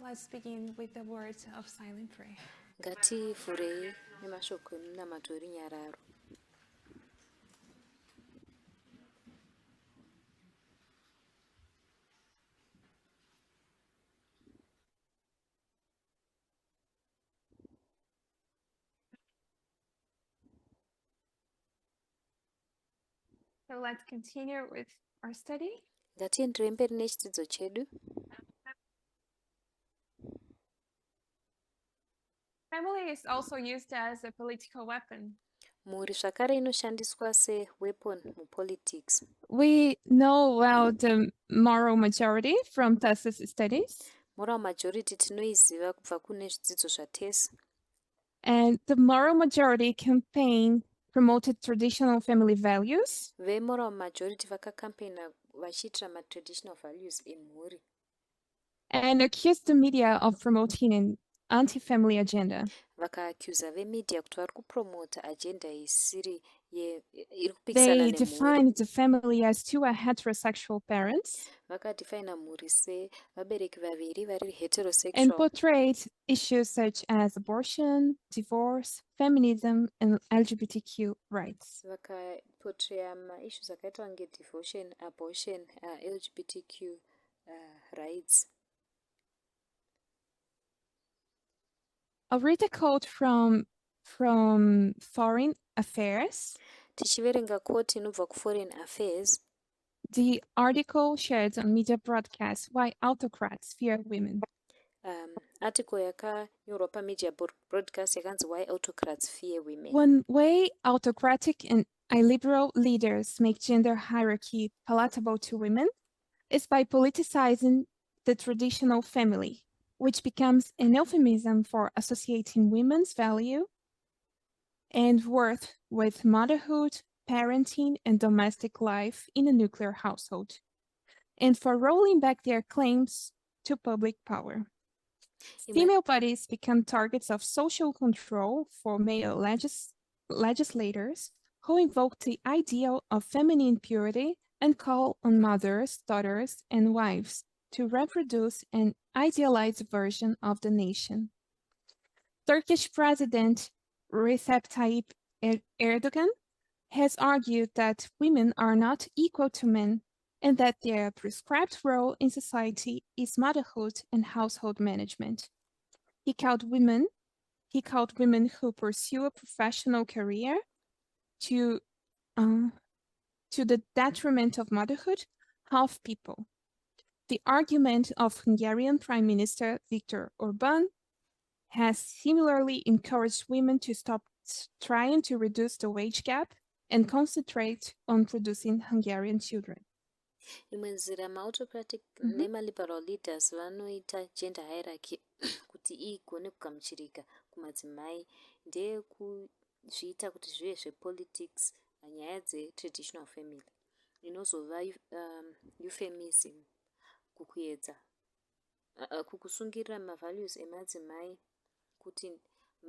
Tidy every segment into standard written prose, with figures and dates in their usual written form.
Let's begin with the words of silent prayer. Ngativhurei nemashoko emunamato erunyararo. So let's continue with our study. Ngatienderei mberi nechidzidzo chedu. Family is also used as a political weapon. Mhuri zvakare inoshandiswa seweapon mupolitics. We know well the moral majority from thesis studies. Moral majority tinoiziva kubva kune zvidzidzo zvatesi. And the moral majority campaign promoted traditional family values. Vemoral majority vakakampena vachiitira matraditional values emhuri. And accused the media of promoting an anti-family agenda. Vakaacusa vemedia kuti vari kupromota agenda isiri iri kupikisana They nemhuri. defined the family as two heterosexual parents Vakadifaina mhuri sevabereki vaviri vari heterosexual. and portrayed issues such as abortion, divorce, feminism, and LGBTQ rights. Vakapotreya maissues akaita kunge devotion, abortion, LGBTQ rights. I'll read a quote from Foreign Affairs. Tichiverenga quote inobva kuForeign Affairs. The article shared on media broadcasts why autocrats fear women. Article yakanyorwa pamedia broadcast yakanzi why autocrats fear women. One way autocratic and illiberal leaders make gender hierarchy palatable to women is by politicizing the traditional family, which becomes an euphemism for associating women's value and worth with motherhood, parenting, and domestic life in a nuclear household, and for rolling back their claims to public power. Female bodies become targets of social control for male legislators who invoke the ideal of feminine purity and call on mothers, daughters, and wives to reproduce an idealized version of the nation. Turkish President Recep Tayyip Erdogan has argued that women are not equal to men and that their prescribed role in society is motherhood and household management. He called women who pursue a professional career to the detriment of motherhood, half people. The argument of Hungarian Prime Minister Viktor Orbán has similarly encouraged women to stop trying to reduce the wage gap and concentrate on producing Hungarian children. Imwe nzira maautocratic nemaliberal leaders vanoita gender hierarchy kuti igone kugamuchirika kumadzimai ndeyekuzviita kuti zvive zvepolitics nyaya dzetraditional family inozova euphemism kukuedza kukusungirira mavalues emadzimai kuti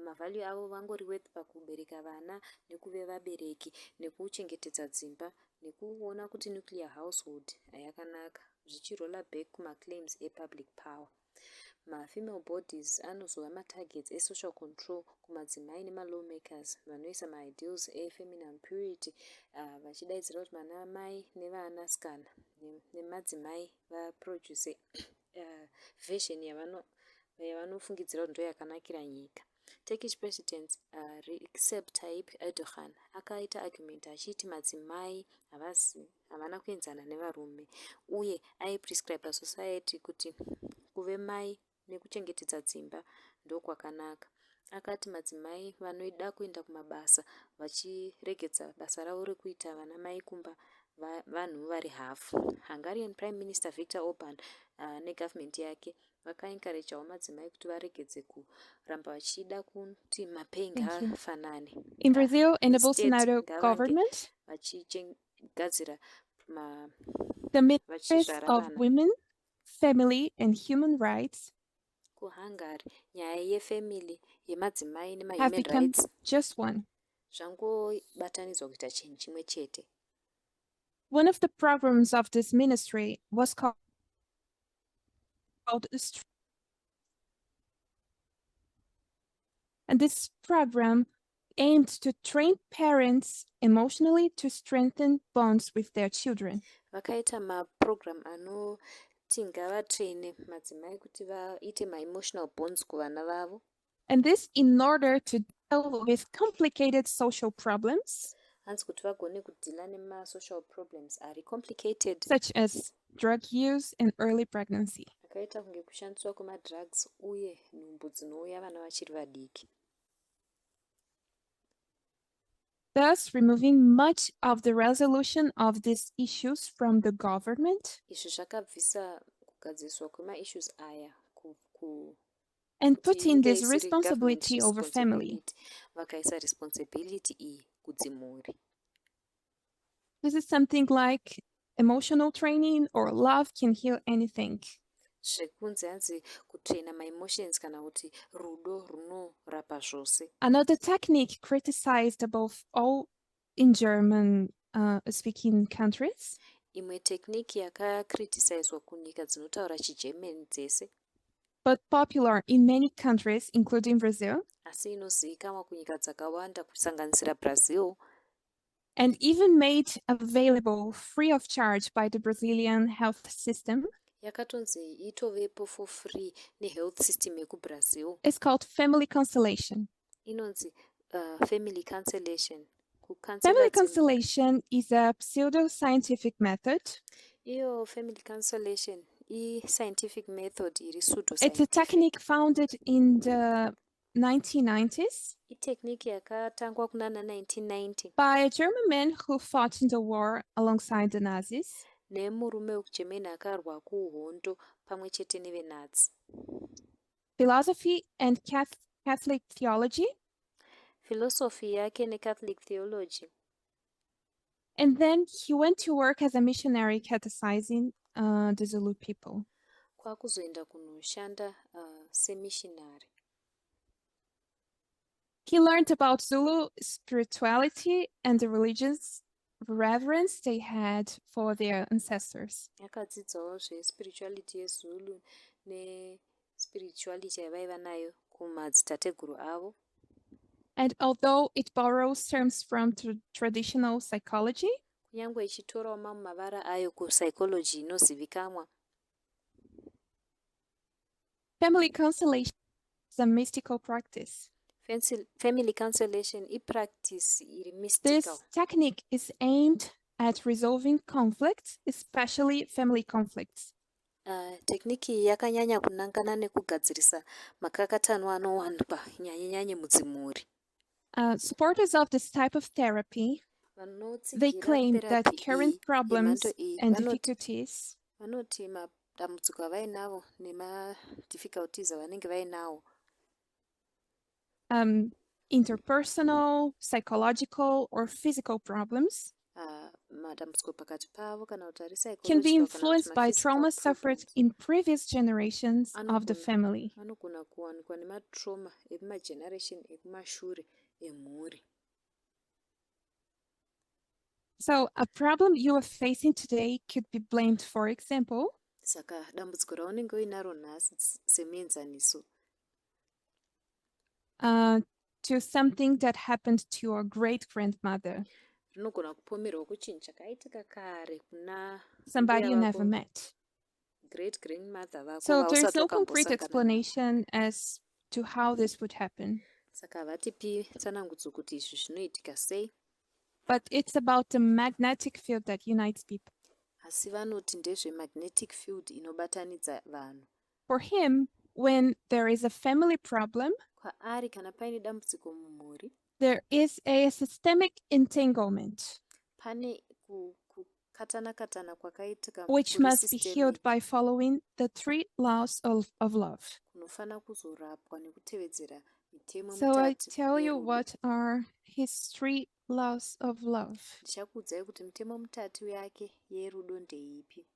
mavalue avo vangori worth pakubereka vana nekuve vabereki nekuchengetedza dzimba nekuona kuti nuclear household yakanaka zvichirolla back kumaclaims epublic power. Mafemale bodies anozova matargets esocial control kumadzimai nemalawmakers vanoisa maideals efeminine purity vachidaidzira kuti vana mai nevanasikana nemadzimai vaproduce version yavanofungidzira kuti ndo yakanakira nyika. Turkish President Recep Tayyip Erdogan akaita argument achiti madzimai havana kuenzana nevarume uye aiprescribe society kuti kuve mai nekuchengetedza dzimba ndokwakanaka. Akati madzimai vanoida kuenda kumabasa vachiregedza basa ravo rekuita vana mai kumba vanhu vari hafu. Hungarian Prime Minister Viktor Orbán negovernment yake vakaencouragewo madzimai kuti varegedze kuramba vachida kuti mapaying afanane. In Brazil, in the Bolsonaro government, vachigadzira the ministries of women, family, and human rights kuHungary nyaya yefamily yemadzimai have nemahuman become rights just one. zvangobatanidzwa kuita chinhu chimwe chete. One of the programs of this ministry was called And this program aimed to train parents emotionally to strengthen bonds with their children. Vakaita maprogram anoti ngavatraine madzimai kuti vaite ma-emotional bonds kuvana vavo. And this in order to deal with complicated social problems Hanzi kuti vagone kudhila nema-social problems ari complicated. such as drug use and early pregnancy. Akaita kunge kushandiswa kwema-drugs uye nhumbu dzinouya vana vachiri vadiki. Thus removing much of the resolution of these issues from the government Izvi zvakabvisa kugadziswa kwema-issues aya and kuti putting inge this isiri responsibility government over family. responsibility. Vakaisa responsibility iyi kudzimhuri. This is something like emotional training or love can heal anything. Zvekunzi hanzi kutraina ma-emotions kana kuti rudo runorapa zvose. Another technique criticized above all in German speaking countries Imwe technique yakakritisizwa kunyika dzinotaura chiGerman dzese, but popular in many countries, including Brazil, asi inozivikanwa kunyika dzakawanda kusanganisira Brazil, and even made available free of charge by the Brazilian health system, yakatonzi itovepo for free nehealth system yekuBrazil. is called family constellation. Inonzi family cancellation. Family constellation is a pseudo-scientific method. Iyo family cancellation scientific method iri It's a pseudo-scientific. technique founded in the 1990s Itechnique yakatangwa kunana 1990 by a German man who fought in the war alongside the Nazis. nemurume wekuGermany akarwa kuhondo pamwe chete neveNazi. Philosophy and Catholic theology. Philosophy yake neCatholic theology. And then he went to work as a missionary catechizing the Zulu people. Kwakuzoenda kunoshanda semissionary. He learned about Zulu spirituality and the religious reverence they had for their ancestors. Yakadzidzawo zvespirituality yeZulu nespirituality yavaiva nayo kumadzitateguru avo. And although it borrows terms from traditional psychology, Kunyangwe ichitorawo mamwe mavara ayo kupsychology inozivikanwa. family constellation is a mystical practice. Family cancellation practice iri mystical. This technique is aimed at resolving conflicts, especially family conflicts. Technique iyi yakanyanya kunangana nekugadzirisa makakatano anowanikwa nyanye mudzimhuri. Supporters of this type of therapy, they claim that current problems and difficulties vanoti madambudziko avainavo nemadifficulties avanenge vainawo, interpersonal, psychological, or physical problems madambudziko pakati pavo kana kuti ari can be psychological kana kuti influenced by ma-physical trauma suffered problems. in previous generations of the family. Anogona kuwanikwa nematrauma ekumageneration ekumashure emhuri. So a problem you are facing today could be blamed, for example, Saka dambudziko raunenge uinaro nhasi semuenzaniso to something that happened to your great-grandmother, rinogona kupomerwa kuchinhu chakaitika kare kuna somebody you mbuya never vako, met. great grandmother vako So there is vausati no concrete wakambosangana navo. explanation as to how this would happen, Saka havatipi tsanangudzo kuti izvi zvinoitika sei, but it's about the magnetic field that unites people. asi vanoti ndezvemagnetic field inobatanidza vanhu. For him, when there is a family problem, Kwaari kana paine dambudziko mumhuri, there is a systemic entanglement, pane kukatana-katana kwakaitika which kuri must be healed systemic by following the 3 laws of love. kunofana kuzorapwa nekutevedzera mitemo So I mitatu tell you yerudo. what are his 3 laws of love. Ndichakuudzai kuti mitemo mitatu yake yerudo ndeipi.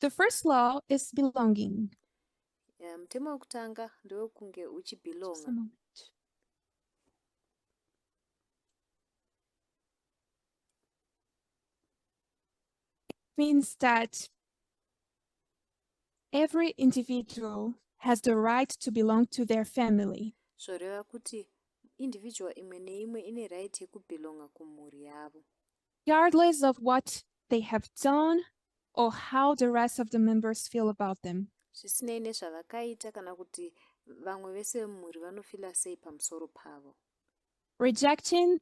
The first law is belonging. Mutemo wekutanga ndewekunge Just a uchibhilonga. moment. It means that every individual has the right to belong to their family. Zvoreva kuti individual imwe neimwe ine right yekubelonga kumhuri yavo, regardless of what they have done or how the rest of the members feel about them. zvisinei nezvavakaita kana kuti vamwe vese vemumhuri vanofila sei pamusoro pavo. Rejecting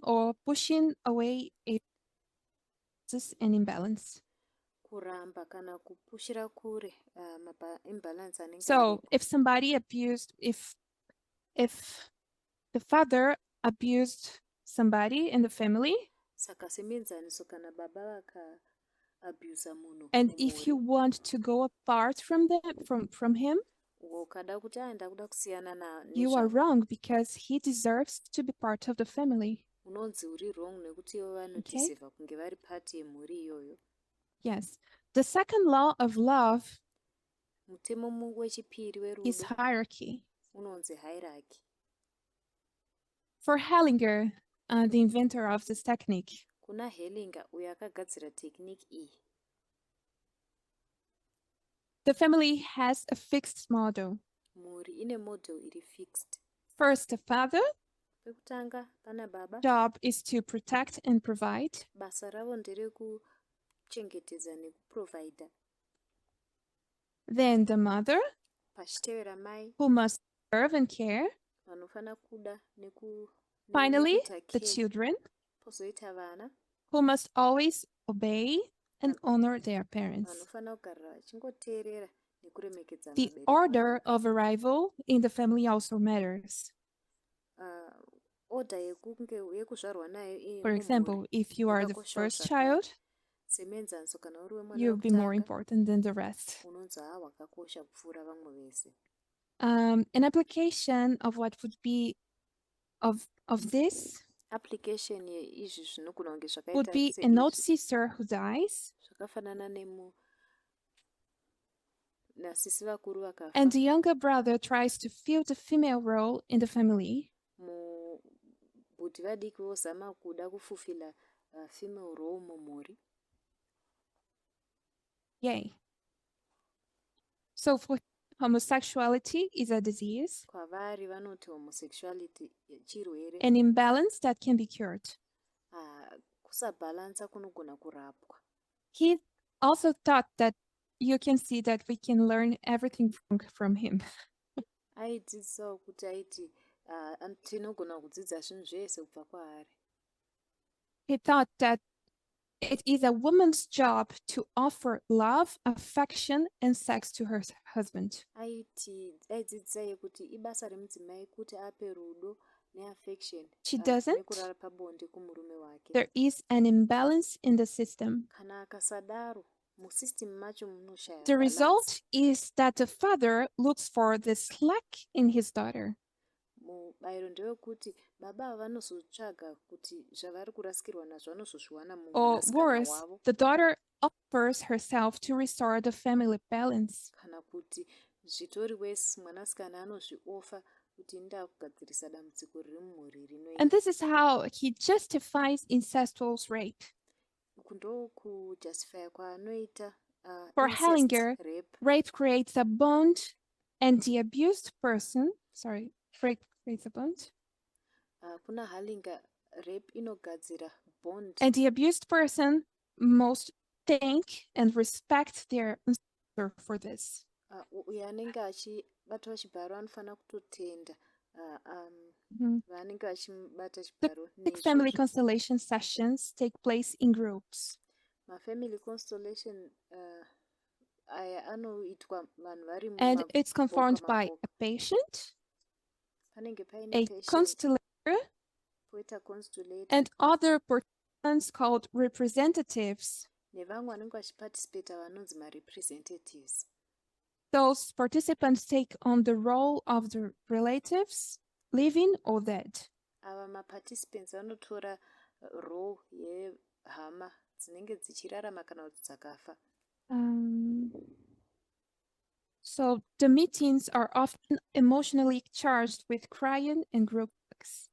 or pushing away is an imbalance. Kuramba kana kupushira kure imbalance anenge So aripo. if somebody abused, if the father abused somebody in the family, Saka semenzaniso kana baba vakaabhusa munhu and if you mumhuri, want to go apart from him, ukada kuti ndakuda kusiyana you are nezvavo, wrong because he deserves to be part of the family. unonzi uri wrong nekuti ivo vanodeserva kunge vari pati yemhuri iyoyo. Yes. The second law of love Mutemo wechipiri is werudo hierarchy. unonzi hierarchy. For Hellinger, the inventor of this technique, Kuna Hellinger uyo akagadzira technique iyi, the family has a fixed model. mhuri ine model iri fixed. First, the father Pekutanga pana baba, job is to protect and provide. basa ravo nderekuchengetedza nekuprovida. Then the mother, Pachitevera mai, who must serve and care. vanofana kuda Finally, nekuita the care. children, Pozoita vana, who must always obey and honor their parents. vanofana kugarira vachingoteerera nekuremekedza The vabereki order vavo. of arrival in the family also matters. Order yekuzvarwa nayo For example, if you are the first child, semenzaniso kana uri wemwana you'll be more wekutanga, important than the rest. unonzi hawakakosha kupfuura vamwe vese. An application of what would be of this Application yeizvi zvinogona kunge would zvakaita be an old seizvi, sister who dies, zvakafanana nasisi vakuru vakafa, and the younger brother tries to fill the female role in the family. bhuti vadiki vozama kuda kufufila female role mumhuri. Yay. So for homosexuality is a disease, Kwavari vanoti homosexuality chirwere, an imbalance that can be cured. kusabhalansa kunogona kurapwa. He also thought that you can see that we can learn everything from him. Aidzidzisawo kuti aiti tinogona kudzidza zvinhu zvese kubva kwaari. He thought that it is a woman's job to offer love, affection, and sex to her husband. Aidzidzisa kuti ibasa remudzimai kuti ape rudo neaffection She doesn't. nekurara pabonde kumurume wake. There is an imbalance in the system. Kana akasadaro, musystem macho munoshaya The balance. result is that the father looks for the slack in his daughter. Mubayiro ndewekuti baba vanozotsvaga kuti zvavari kurasikirwa nazvo vanozozviwana Or mumwanasikana worse, wavo, the daughter offers herself to restore the family balance. kana kuti zvitori wese mwanasikana anozviofa kuti ndakugadzirisa dambudziko riri mumhuri rinoita. And this is how he justifies incestuous rape. Uku ndokujustifya kwaanoita For incest Hellinger, rape. rape creates a bond, and the abused person, rape creates a bond, Kuna Hellinger, rape inogadzira bond, and the abused person must thank and respect their ancestor for this. uyo anenge achibata chibharo anofana kutotenda vanenge vachibata chibharo The family nezvozvo. constellation sessions take place in groups, Mafamily constellation aya anoitwa vanhu vari and it's confirmed by maboka. a patient, Panenge paine a patient, constellator, poita constellator, and other participants called representatives. nevamwe vanenge vachiparticipata vanonzi marepresentatives. Those participants take on the role of the relatives, living or dead. Ava maparticipants vanotora role yehama dzinenge dzichirarama kana kuti dzakafa. So the meetings are often emotionally charged with crying and group sex.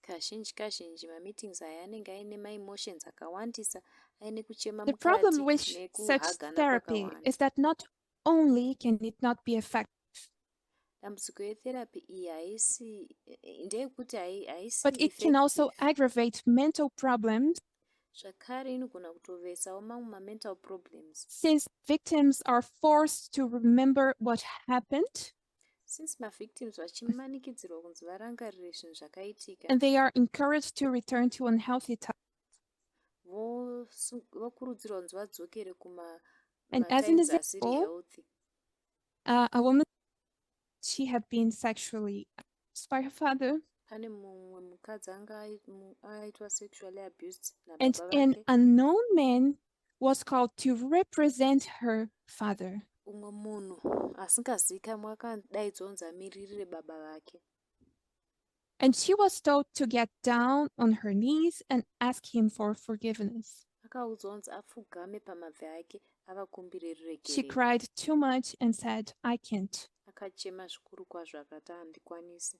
Kazhinji mameetings aya anenge aine maemotions akawandisa, aine kuchema The mukati problem with such nekuhagana therapy kwakawanda. is that not only can it not be effective, dambudziko yetherapy iyi haisi ndeyekuti haisi but it can also effective. aggravate mental problems Zvakare inogona kutovesawo mamwe ma-mental problems. since victims are forced to remember what happened Since ma-victims vachimanikidzirwa kunzi varangarire zvinhu zvakaitika, and they are encouraged to return to unhealthy vokurudzirwa kunzi vadzokere And as an kuma-times asiri example, healthy. a woman, she had been sexually abused by her father, Pane mumwe mukadzi anga aitwa sexually abused and nababa an vake. unknown man was called to represent her father. Umwe munhu asingazivikanwa akadaidzwa kunzi amiririre baba vake. And she was told to get down on her knees and ask him for forgiveness. Akaudzwa kunzi apfugame pamabvi ake avakumbire She ruregerero. cried too much and said, I can't. Akachema zvikuru kwazvo akati handikwanisi.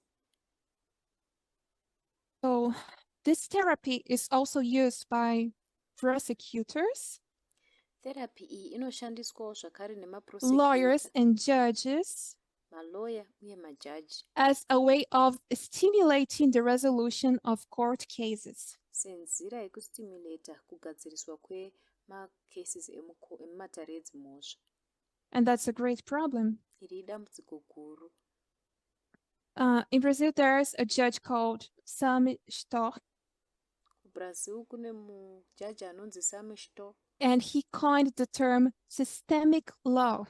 So this therapy is also used by prosecutors, Therapy iyi inoshandiswawo zvakare lawyers, nemaprosecutor, and judges maloya uye majaji as a way of stimulating the resolution of court cases. senzira yekustimulata kugadziriswa kwemacases emumatare edzimhosva. And that's a great problem. Iri idambudziko guru. In Brazil, there's a judge called Sami Storch, KuBrazil kune mujaji anonzi Sami Storch. and he coined the term systemic law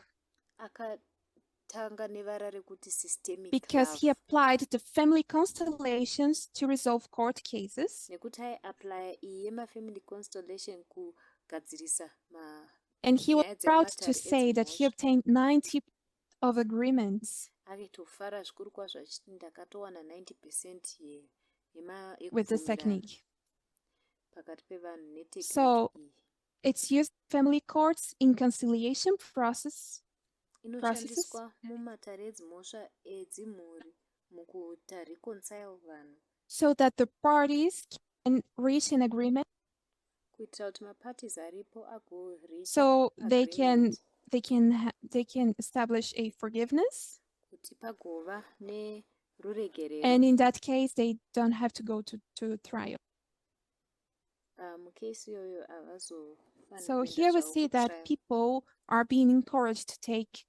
Akatanga nevara rekuti systemic because love. he applied the family constellations to resolve court cases. Nekuti aiaplya iyi yemafamily constellation kugadzirisa And he was nyaya proud to dzemumatare say that he edzimhosva. obtained 90 of agreements Akitofara zvikuru kwazvo achiti ndakatowana 90% with this yekubvumirana technique. pakati pevanhu netekniki So iyi. it's used in family courts in conciliation processes Inoshandiswa mumatare edzimhosva edzimhuri mukuita reconcile vanhu so that the parties can reach an agreement, kuitira kuti maparties aripo agoricha so they agreement can establish a forgiveness, kuti pagova neruregerero. and in that case they don't have to go to trial. Mukesi iyoyo havazofaniri So kuenda here we zvavo see that kutrial. people are being encouraged to take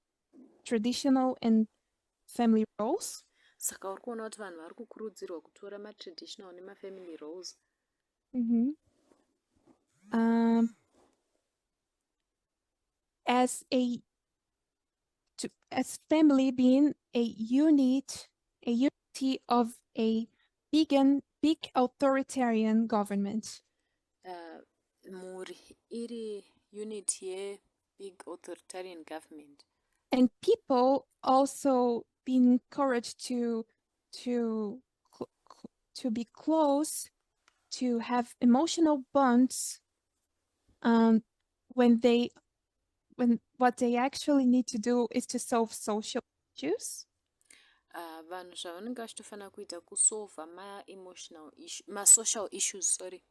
traditional and family roles, Saka uri kuona kuti vanhu vari kukurudzirwa kutora matraditional nemafamily roles as family being a unity of a big authoritarian government. Mhuri iri unit ye-big authoritarian government. And people also being encouraged to be close, to have emotional bonds, when what they actually need to do is to solve social issues. Vanhu zvavanenge vachitofanira kuita kusolva ma-social issues, sorry.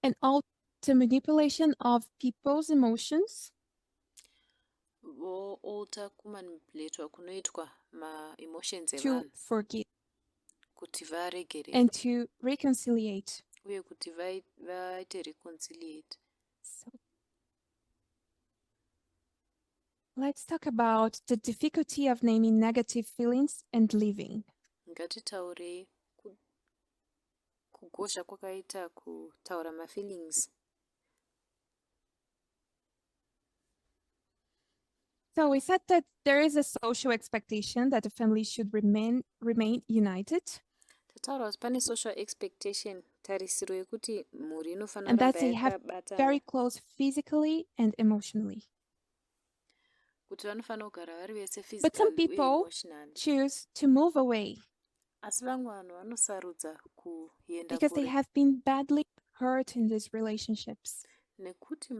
And also the manipulation of people's emotions Voalter kumanipulatwa kunoitwa ma-emotions to evanhu forgive kuti varegerere and to reconciliate. uye kuti vaite reconciliate. So let's talk about the difficulty of naming negative feelings and living. Ngatitaurei kugozha kwakaita kutaura ma-feelings. So we said that there is a social expectation that the family should remain united, Tataura kuti pane social expectation, tarisiro yekuti mhuri inofanira and that kuramba they have yakabatana, very close physically and emotionally. kuti vanofanira kugara vari vese But some physically uye people emotionally. choose to move away Asi vamwe vanhu vanosarudza kuenda because they kure have been badly hurt in these relationships. nekuti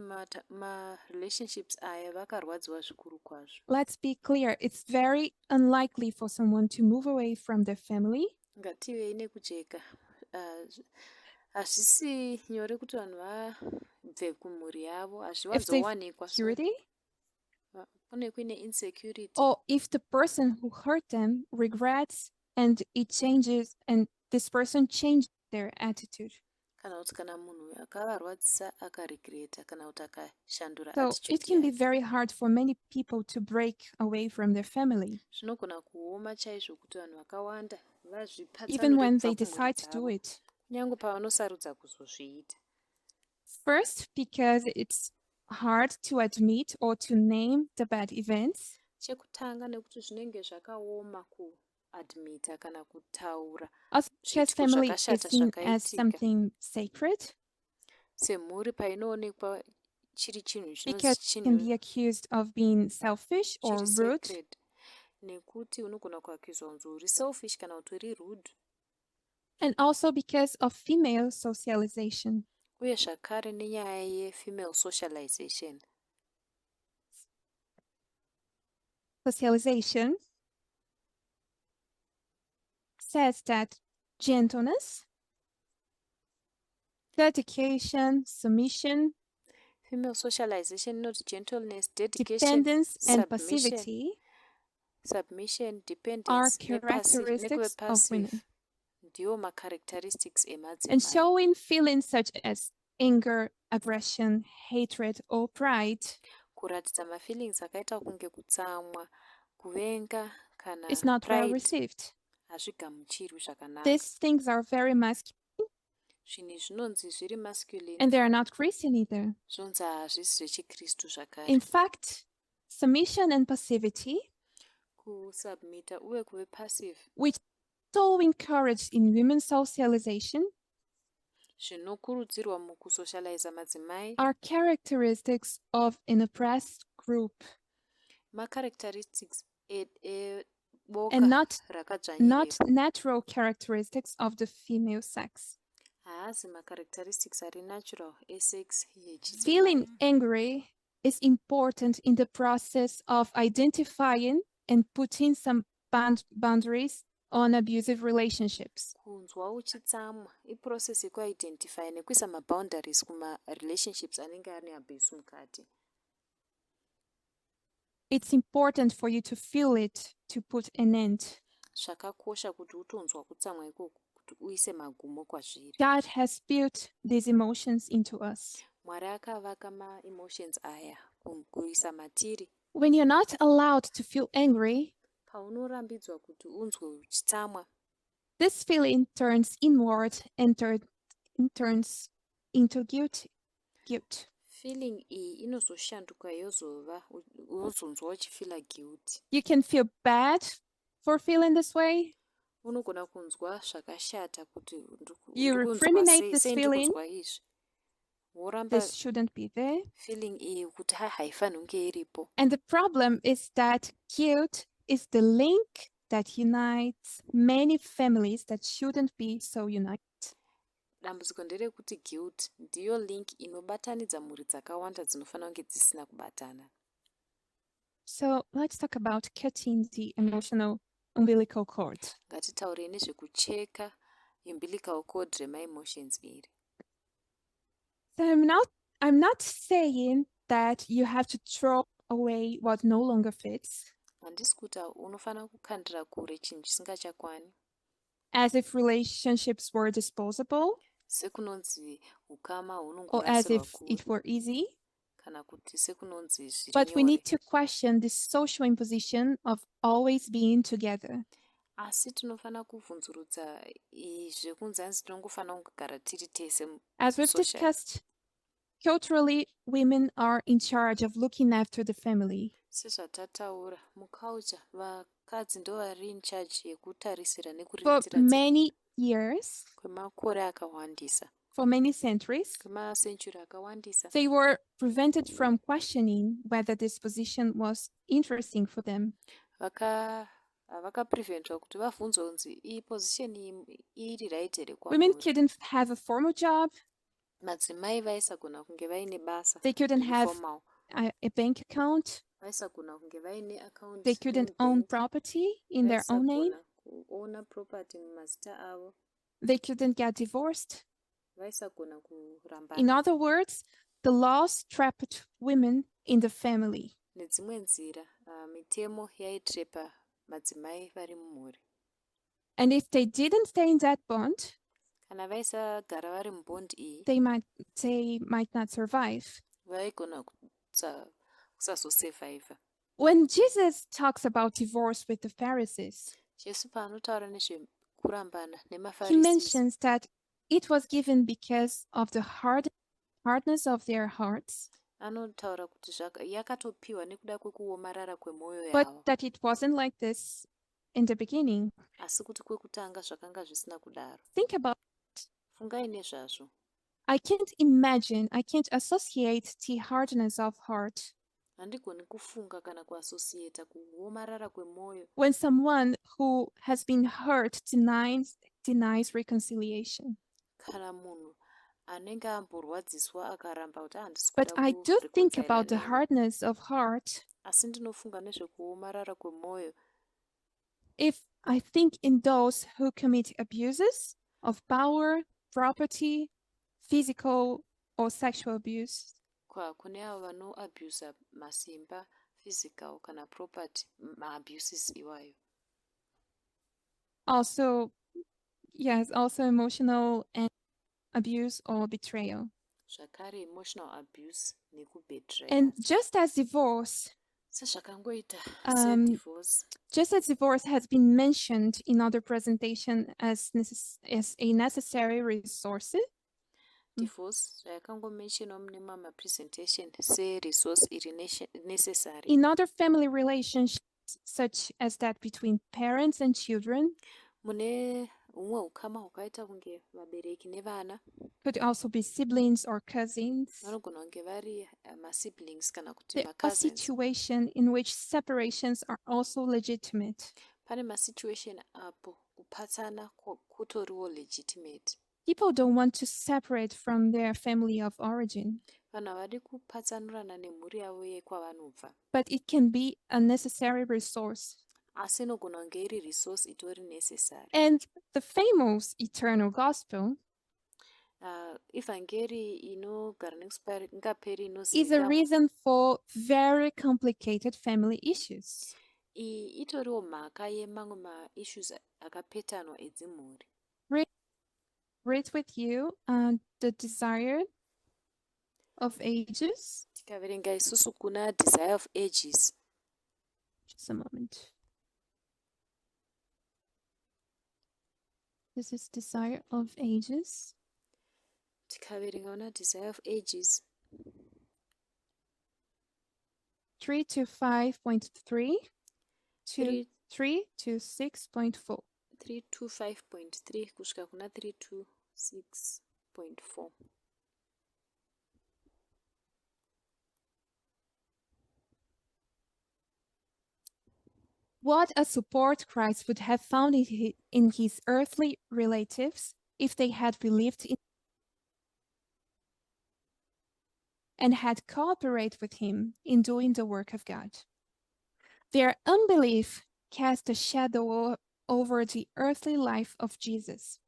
ma-relationships aya vakarwadziwa zvikuru kwazvo. Let's be clear, it's very unlikely for someone to move away from their family. Ngativei nekujeka. Hazvisi nyore kuti vanhu kubve kumhuri yavo if they've hazviwanzowanikwa. security, Kune kuine insecurity. or if the person who hurt them regrets and this person changed their attitude. Kana kuti kana munhu akavarwadzisa akaregreta kana kuti akashandura So attitude it can be yake. very hard for many people to break away from their family, Zvinogona kuoma chaizvo kuti vanhu vakawanda even vazvipatsanure when kubva they kumhuri decide to do dzavo, it. kunyange pavanosarudza kuzozviita. First, because it's hard to admit or to name the bad events. Chekutanga nekuti zvinenge zvakaoma kuadmita kana kutaura Also, because zviitiko family is zvakashata seen as zvakaitika. something sacred, Semhuri painoonekwa chiri chinhu because it can be accused of being selfish or rude, sacred, nekuti unogona kuaccuswa kunzi uri selfish kana kuti uri rude, and also because of female socialization. uye zvakare nenyaya yefemale socialization. Socialization says that gentleness, dedication, submission, Female socialization inoti gentleness, dedication, dependence, and submission, passivity are dependence, characteristics of women. passive ndiwo macharacteristics And emadzimai. showing feelings such as anger, aggression, hatred, or pride Kuratidza mafeelings akaita kunge kutsamwa, kuvenga kana is not well pride received. hazvigamuchirwi zvakanaka. These things are very masculine, Zvinhu zvinonzi zviri masculine, and they are not Christian either. zvinonzi hazvisi zvechikristu zvakare. In fact, submission and passivity, Kusubmita uye kuve passive which so encouraged in women's socialization, zvinokurudzirwa mukusocializa madzimai are characteristics of an oppressed group macharacteristics eboka and not rakadzvanyirepo, natural characteristics of the female sex. haasi macharacteristics ari natural esex yechidzimai. Feeling angry is important in the process of identifying and putting some boundaries on abusive relationships. Kunzwa uchitsamwa iprocess yekuidentify nekuisa maboundaries kumarelationships anenge ane abuse mukati. It's important for you to feel it to put an end. Zvakakosha kuti utonzwa kutsamwa ikoko kuti uise magumo kwazviri. God has built these emotions into us. Mwari akavaka ma-emotions aya kuisa matiri. When you're not allowed to feel angry, Paunorambidzwa kuti unzwe uchitsamwa, this feeling turns inward and turns into guilt. feeling iyi inozoshanduka yozova unozonzwa uchifila guilty. You can feel bad for feeling this way. Unogona kunzwa zvakashata kuti You recriminate this feeling. ndikunzwa izvi. Woramba This shouldn't be there. feeling iyi kuti haifanhi kunge iripo. And the problem is that guilt is the link that unites many families that shouldn't be so united. Dambudziko nderekuti guilt ndiyo link inobatanidza mhuri dzakawanda dzinofanira kunge dzisina kubatana. So let's talk about cutting the emotional umbilical cord. Ngatitaurei nezvekucheka umbilical cord rema-emotions iri. So I'm not saying that you have to throw away what no longer fits, Handisi kuti unofanira kukandira kure chinhu chisingachakwani, as if relationships were disposable sekunonzi hukama or as hunongorasirwa if kure, it were easy. kana kuti sekunonzi zviri But we nyore. need to question this social imposition of always being together. Asi tinofanira kubvunzurudza zvekunzi hanzi tinongofanira kugara tiri tese As we've social. discussed, culturally, women are in charge of looking after the family. Sezvatataura muculture vakadzi ndo vari in charge yekutarisira For nekuriritira many years, kwemakore akawandisa, for many centuries, kwemasenchuri akawandisa, they were prevented from questioning whether this position was interesting for them. vakapreventwa kuti vabvunzwe kunzi iyi position iri right here Women kwamuri. couldn't have a formal job, Madzimai vaisagona kunge vaine basa they couldn't have formal, a bank account, vaisagona kunge vaine account they couldn't own property in their own name, vaisagona kuona property mumazita avo, they couldn't get divorced. vaisagona kurambana. In other words, the laws trapped women in the family. Nedzimwe nzira mitemo yaitrepa madzimai vari mumhuri. And if they didn't stay in that bond, Kana vaisagara vari mubhondi iyi, they might not survive. vaigona kusazosurvivha. When Jesus talks about divorce with the Pharisees, Jesu paanotaura nezvekurambana he nemafarisi, mentions that it was given because of the hardness of their hearts, anotaura kuti yakatopiwa nekuda kwekuomarara kwemwoyo but yavo, that it wasn't like this in the beginning. asi kuti kwekutanga zvakanga zvisina kudaro. Think about it. Fungai nezvazvo. I can't associate the hardness of heart Handigoni kufunga kana kuassociata kuomarara kwemwoyo when someone who has been hurt denies reconciliation. kana munhu anenge amborwadziswa akaramba kuti handisi But kuda I do think kureconcile about the nemi. hardness of heart Asi ndinofunga nezvekuomarara kwemwoyo if I think in those who commit abuses of power, property, physical or sexual abuse. kune avo vanoabusa masimba, physical kana property, maabuses iwayo. Also emotional and abuse or betrayal. Zvakare emotional abuse nekubetray. And just as divorce, sezvakangoita divorce has been mentioned in other presentation as a necessary resource. Divorce zvayakangomentionwa mune mamwe presentation seresource iri necessary. In other family relationships, such as that between parents and children, mune humwe hukama hwakaita kunge vabereki nevana, could also be siblings or cousins. vanogona kunge vari masiblings kana kuti There are macousins. situations in which separations are also legitimate. Pane masituation apo kupatsana kutoriwo legitimate. People don't want to separate from their family of origin. Vanhu havadi kupatsanurana nemhuri yavo yekwavanobva. But it can be a necessary resource. Asi inogona kunge iri resource itori necessary. And the famous eternal gospel Ivhangeri inogara nekusingaperi is a inozivikanwa reason for very complicated family issues. iyi itoriwo mhaka yemamwe maissues akapetanwa edzimhuri. Read with you the desire of ages. Tikaverenga isusu kuna desire of ages. Just a moment. This is desire of ages. Tikaverenga kuna desire of ages 3 to 5.3 to 3 to 6.4. 3 to 5.3 kusvika kuna 3 to 6.4. What a support Christ would have found in his earthly relatives if they had believed in and had cooperated with him in doing the work of God. Their unbelief cast a shadow over the earthly life of Jesus.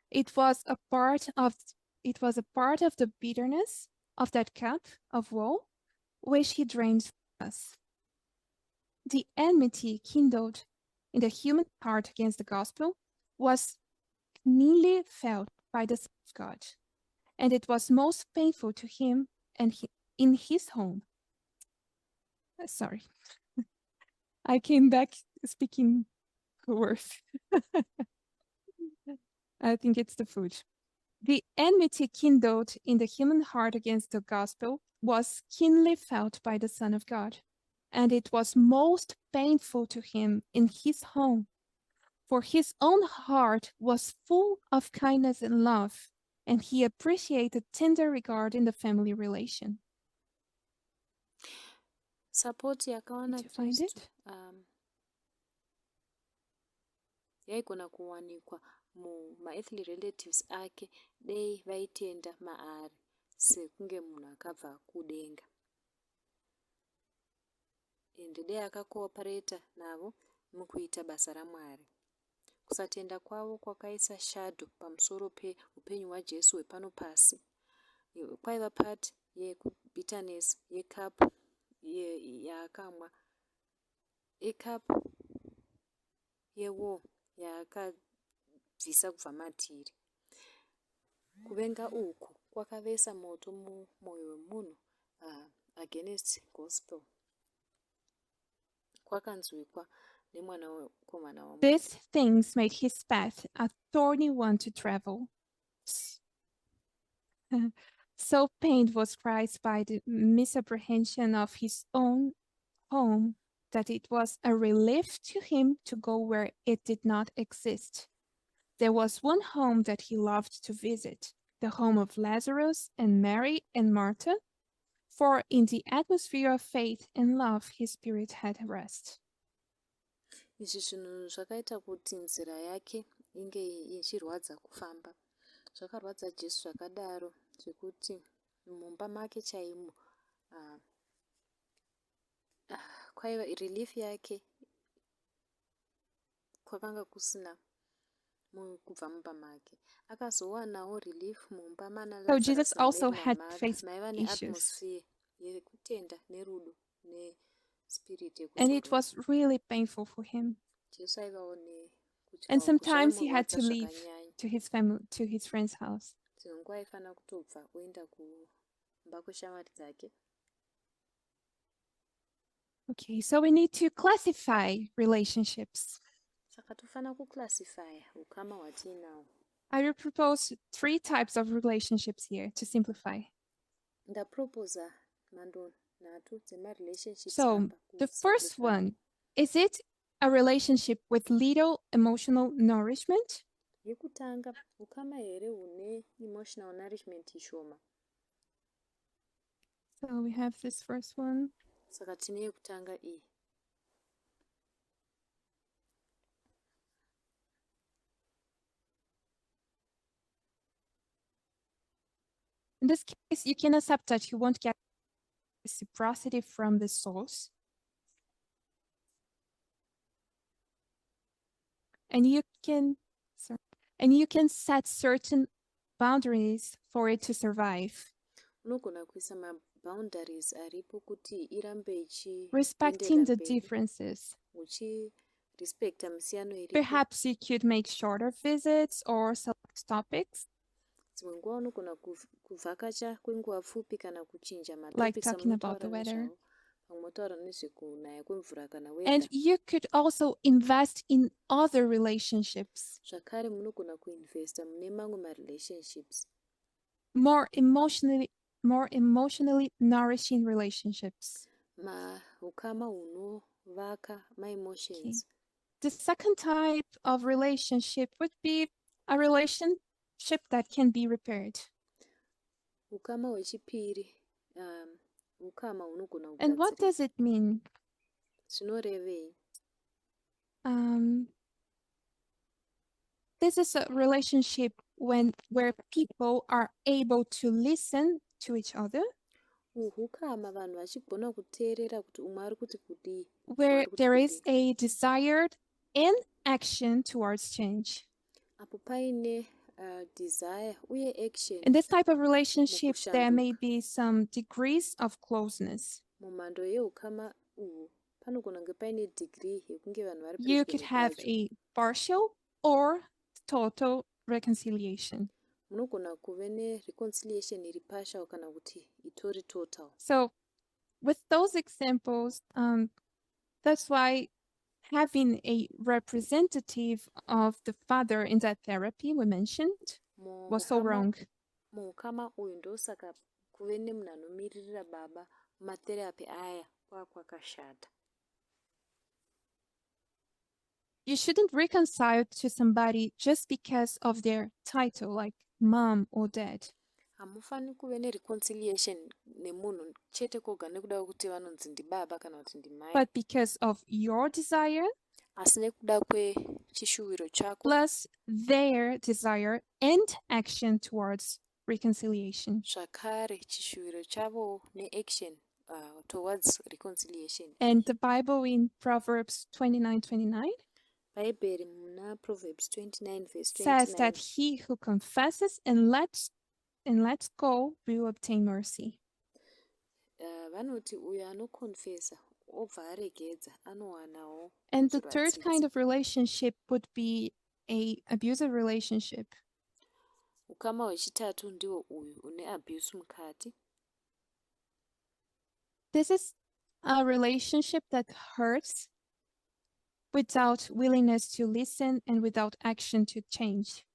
It was a part of the bitterness of that cup of woe which he drained from us. The enmity kindled in the human heart against the gospel was keenly felt by the Son of God, and it was most painful to him and in his home. Sorry, I came back speaking worse. I think it's the food. The enmity kindled in the human heart against the gospel was keenly felt by the Son of God, and it was most painful to him in his home, for his own heart was full of kindness and love, and he appreciated tender regard in the family relation. Support yakawana Kristu yaigona kuwanikwa mumaearthly relatives ake dei vaitenda maari sekunge munhu akabva kudenga. Ende dei akakoopareta navo mukuita basa raMwari. Kusatenda kwavo kwakaisa shadow pamusoro peupenyu hwaJesu hwepano pasi. Kwaiva part yekubitterness yekapu yaakamwa, ekapu yewar yaakabvisa kubva matiri. Kuvenga uku kwakavesa moto mumwoyo wemunhu against gospel. Kwakanzwikwa nemwanakomana waMwari. These things made his path a thorny one to travel. So pained was Christ by the misapprehension of his own home that it was a relief to him to go where it did not exist. There was one home that he loved to visit, the home of Lazarus and Mary and Martha, for in the atmosphere of faith and love his spirit had rest. Izvi zvinhu zvakaita kuti nzira yake inge ichirwadza kufamba. Zvakarwadza Jesu zvakadaro zvekuti mumba make chaimo kwaiva relief yake kwakanga kusina kubva mumba make. Akazowanawo relief mumba mana So Jesus Lazarus also naMary had naMartha faced maiva issues. neatmosphere yekutenda nerudo nespirit And it yekuzorora. was really painful for him. Jesu aivawo And nekutya sometimes he had zvaimurwadza to leave zvakanyanya. to his family, to his friend's house. Dzimwe nguva aifanira kutobva oenda kumba kweshamwari dzake. Okay, so we need to classify relationships. Saka tofanira kuclassifya ukama hwatiinawo. I will propose 3 types of relationships here to simplify. Ndaproposa mhando 3 dzemarelationships So apa the first kusimplify. one, is it a relationship with little emotional nourishment? Yekutanga, ukama here hune emotional nourishment ishoma. So we have this first one. Saka tine yekutanga iyi. In this case, you can accept that you won't get reciprocity from the source. And you can set certain boundaries for it to survive. Unogona kuisa maboundaries aripo kuti irambe Respecting the mberi, differences. uchirespecta misiyano iripo. Perhaps you could make shorter visits or select topics, Dzimwe nguva unogona kuvhakacha kwenguva pfupi kana kuchinja like matopics talking about the amunotaura weather. nezvawo. Pamwe motaura nezvekunaya kwemvura kana And weather. you could also invest in other relationships, Zvakare munogona kuinvesta mune mamwe marelationships. more emotionally nourishing relationships. Ukama hunovaka maemotions. The second type of relationship would be a relationship that can be repaired. Ukama hwechipiri, ukama hunogona And what kugadzirwa. does it mean? Zvinorevei? This is a relationship where people are able to listen to each other, Ukama vanhu vachigona kuteerera kuti umwe ari kuti kudii, where there is a desired and action towards change. apo paine desire uye action. In this type of relationship, there may Mukushanduka. be some degrees of closeness. Mumhando yeukama uhu panogona kunge paine degree yekunge vanhu vari You pedyo could have nepacho. a partial or total reconciliation. Munogona kuve nereconciliation iri partial kana kuti itori total. So with those examples, that's why having a representative of the father in that therapy we mentioned was so wrong. Muukama uyu ndosaka kuve nemunhu anomiririra baba mumatherapy aya kwakashata. You shouldn't reconcile to somebody just because of their title, like mom or dad. Hamufani kuve nereconciliation nemunhu chete koga nekuda kuti vanonzi ndibaba kana kuti ndimai. But because of your desire, asi nekuda kwechishuwiro chako, plus their desire and action towards reconciliation. zvakare chishuwiro chavo neaction towards reconciliation. And the Bible in Proverbs 29:29 Bhaibheri muna Proverbs 29 verse says 29 that he who confesses and lets go will obtain mercy. vanoti uyo anokonfesa obva aregedza anowanawo And the kudzorwa third tsitsi. kind of relationship would be a abusive relationship. Ukama hwechitatu ndiwo uyu une abuse mukati. This is a relationship that hurts without willingness to listen and without action to change.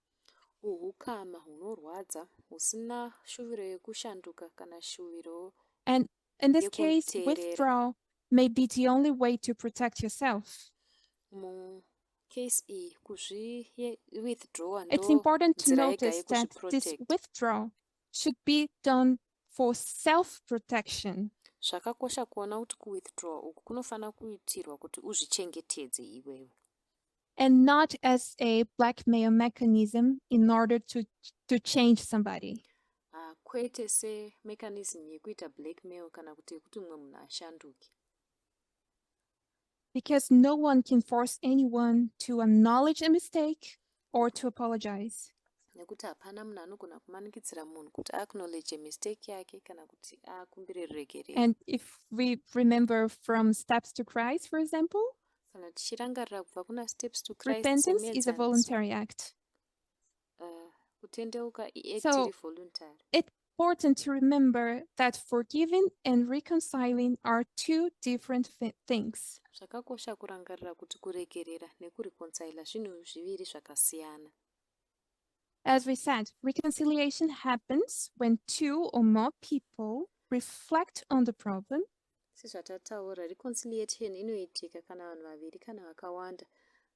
Uhukama hunorwadza husina shuviro yekushanduka kana shuviro. And in this case, Yekunteerera. withdrawal may be the only way to protect yourself. Mukesi iyi kuzvi-withdrawa It's ndo important to nzira yega notice that this yekuzviprotect. withdrawal should be done for self-protection Zvakakosha kuona kuti kuwithdraw uku kunofanira kuitirwa kuti uzvichengetedze iwewe. and not as a blackmail mechanism in order to change somebody. Kwete semechanism yekuita blackmail kana kuti yekuti umwe munhu ashanduke. Because no one can force anyone to acknowledge a mistake or to apologize. Nekuti hapana munhu anogona kumanikidzira munhu kuti acknowledge mistake yake kana kuti akumbire ruregerero. And if we remember from Steps to Christ, for example, Kana tichirangarira kubva kuna Steps to Christ repentance is a semuenzaniso, voluntary act. kutendeuka iact So, iri voluntary. It's important to remember that forgiving and reconciling are two different things. Zvakakosha kurangarira kuti kuregerera nekureconcile zvinhu zviviri zvakasiyana. As we said, reconciliation happens when two or more people reflect on the problem Sezvatataura, reconciliation inoitika kana vanhu vaviri kana vakawanda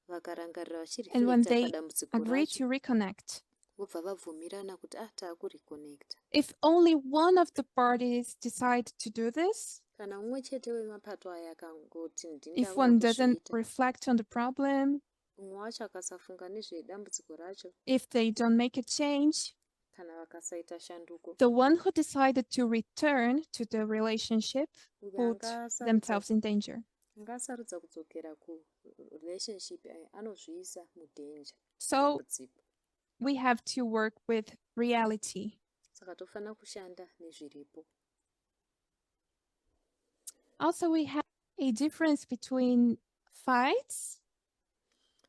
vakarangarira and when vachireflecta they padambudziko agree racho to reconnect. vobva vabvumirana kuti taakureconnecta. If only one of the parties decide to do this, Kana umwe chete wemapato aya akangoti if one ndinodavira doesn't kuzviita, reflect on the problem, umwe wacho akasafunga nezvedambudziko racho if they don't make a change, kana vakasaita shanduko, the one who decided to return to the relationship uyo put themselves in danger. angasarudza kudzokera kurelationship aya anozviisa mudanger. So Dambudziko. we have to work with reality. Saka tofanira kushanda nezviripo. Also, we have a difference between fights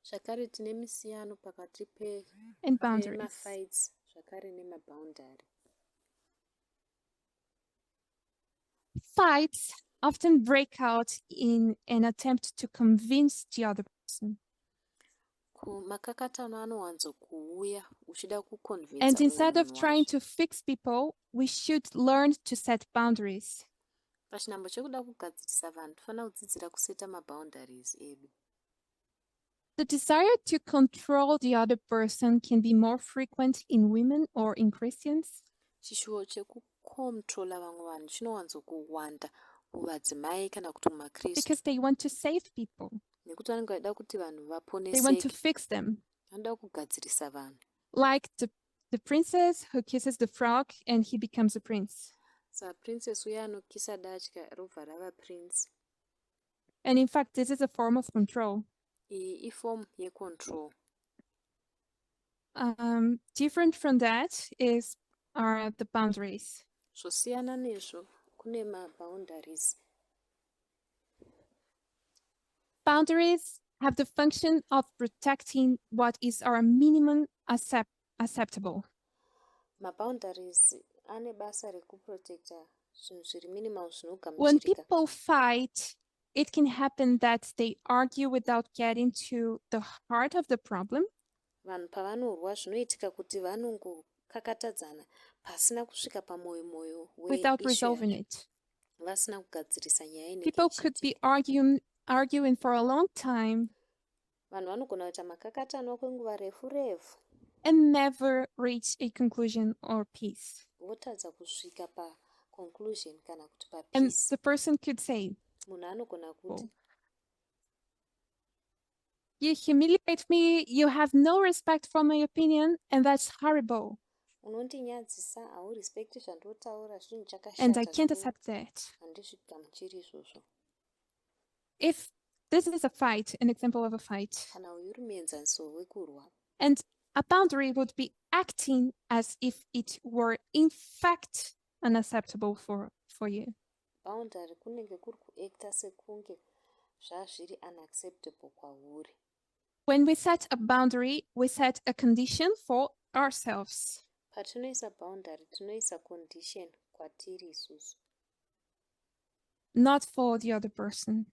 Zvakare tine misiyano pakati and boundaries. pemafights zvakare nemaboundary. Fights often break out in an attempt to convince the other person. Makakatano anowanzo kuuya uchida And kuconvince instead of munhu trying wacho. to fix people, we should learn to set boundaries. Pachinhambo chekuda kugadzirisa vanhu tofanira kudzidzira kuseta maboundaries edu. The desire to control the other person can be more frequent in women or in Christians Chishuwo chekukontrola vamwe vanhu chinowanzo kuwanda kuvadzimai kana kuti mumakristu because they want to save people. nekuti vanenge vachida kuti vanhu They want to vaponeseke, fix them. vanoda kugadzirisa vanhu. Like the princess who kisses the frog and he becomes a prince. Princess uya anokisa datya robva rava prince. And in fact, this is a form of control. Iyi iform yecontrol. Different from that are the boundaries. Zvosiyana nezvo kune maboundaries. Boundaries have the function of protecting what is our minimum acceptable. Maboundaries ane basa rekuprotecta zvinhu zviri minimal When zvinogamuchirika. people fight, it can happen that they argue without getting to the heart of the problem. Vanhu pavanorwa zvinoitika kuti vanongokakatadzana pasina kusvika pamoyo Without resolving it. vasina kugadzirisa nyaya inenge People could be arguing for a long time vanhu vanogona kuita makakatanwa kwenguva refu and never reach a conclusion or peace. votadza kusvika paconclusion kana kuti And papeace. the person could say, Munhu anogona kuti "You humiliate me, you have no respect for my opinion, and that's horrible. unondinyadzisa haurespect zvandotaura zvinhu And I can't chakashata accept that." handizvigamuchiri izvozvo. If this is a fight, an example of a fight, Kana uyu uri muenzaniso wekurwa, and a boundary would be acting as if it were in fact unacceptable for you. boundary kunenge kuri kuacta sekunge zvazviri unacceptable kwauri. When we set a boundary, we set a condition for ourselves. Patinoisa boundary tinoisa condition kwatiri isusu, not for the other person.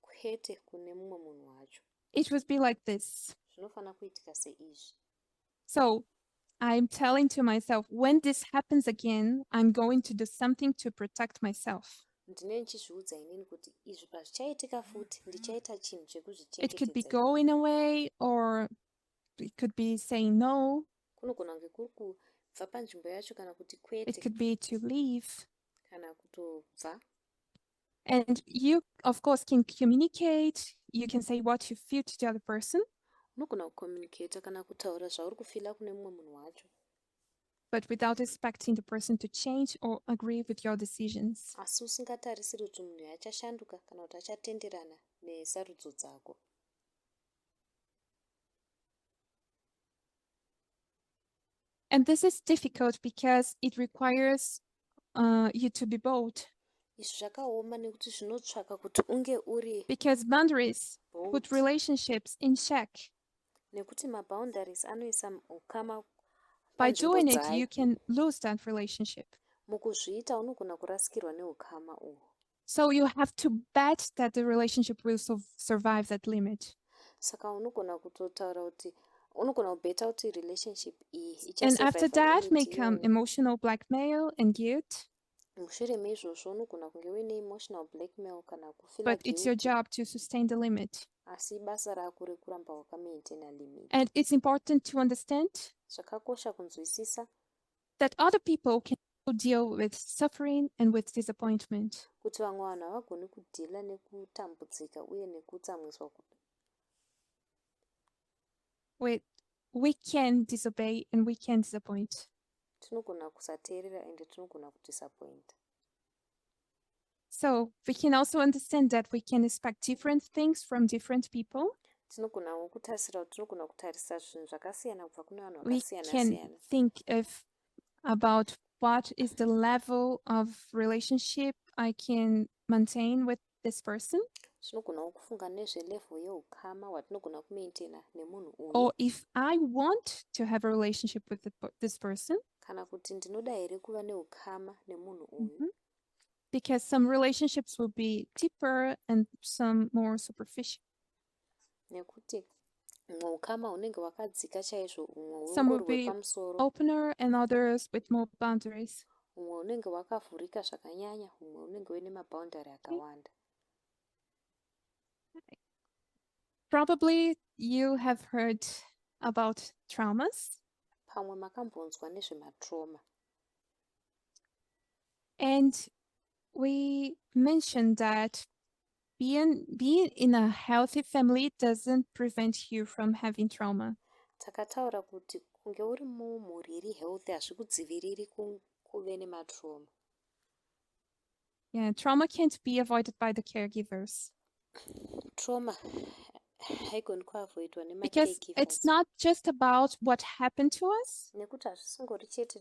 kwete kune mumwe munhu wacho. It would be like this. Zvinofana kuitika seizvi. So I'm telling to myself, when this happens again, I'm going to do something to protect myself. Ndinenge ndichizviudza inini kuti izvi pazvichaitika futi ndichaita chinhu It could be chekuzvichengetedza. going away, or it could be saying no. Kunogona kunge kuri kubva panzvimbo yacho kana kuti It kwete could be to leave. kana kutobva. And you, of course, can communicate. You can say what you feel to the other person, Unogona kucommunicata kana kutaura zvauri kufila kune mumwe munhu wacho, but without expecting the person to change or agree with your decisions. asi usingatarisiri kuti munhu achashanduka kana kuti achatenderana nesarudzo dzako. And this is difficult because it requires you to be bold. Izvi zvakaoma nekuti zvinotsvaka kuti unge uri Because boundaries bold, put relationships in check. nekuti maboundaries anoisa ukama By panzvimbo doing it, dzayo. you can lose that relationship. Mukuzviita unogona kurasikirwa neukama uhwu. So you have to bet that the relationship will survive that limit. Saka unogona kutotaura kuti unogona kubeta kuti relationship iyi And after that may come ichasurvive. emotional blackmail and guilt. Mushure meizvozvo unogona kunge uine emotional blackmail kana kufila But it's your guilty, job to sustain the limit. asi basa rako rekuramba wakamaintaina limit. And it's important to understand Zvakakosha kunzwisisa that other people can deal with suffering and with disappointment. kuti vamwe vanhu havagoni kudhila nekutambudzika uye nekutsamwiswa. We can disobey and we can disappoint. Tinogona kusateerera ende tinogona kudisappoint. So we can also understand that we can expect different things from different people. Tinogonawo kutasira kuti tinogona kutarisa zvinhu zvakasiyana kubva kune vanhu We vakasiyana can siyana. think about what is the level of relationship I can maintain with this person, Tinogonawo kufunga nezvelevel yeukama hwatinogona kumaintaina nemunhu uyu, or if I want to have a relationship with this person, kana kuti ndinoda here kuva neukama nemunhu uyu. because some relationships will be deeper and some more superficial. Nekuti umwe ukama hunenge hwakadzika chaizvo, umwe Some hungori will be hwepamusoro, opener and others with more boundaries. umwe hunenge hwakavhurika zvakanyanya, umwe hunenge huine maboundary akawanda. Probably you have heard about traumas, Pamwe makambonzwa nezvematrauma. and we mentioned that being in a healthy family doesn't prevent you from having trauma. Takataura kuti kunge uri mumhuri iri healthy hazvikudziviriri kuve nematrauma. Yeah, trauma can't be avoided by the caregivers Trauma haigoni kuavoidwa because it's nemacaregivers, not just about what happened to us, nekuti hazvisingori chete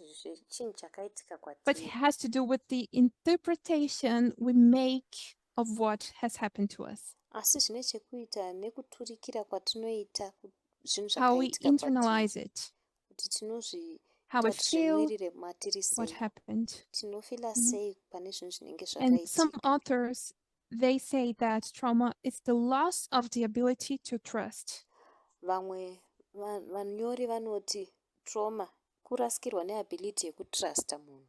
chinhu chakaitika but it kwatiri, has to do with the interpretation we make of what has happened to us, asi zvine chekuita nekuturikira kwatinoita zvinhu how we zvakaitika kwatiri, internalize it, kuti how we tinozviita kuti feel zvimwirire matiri what sei, happened. tinofila sei pane zvinhu zvinenge And some zvakaitika. authors, they say that trauma is the loss of the ability to trust. Vamwe vanyori vanoti trauma kurasikirwa neability yekutrusta munhu.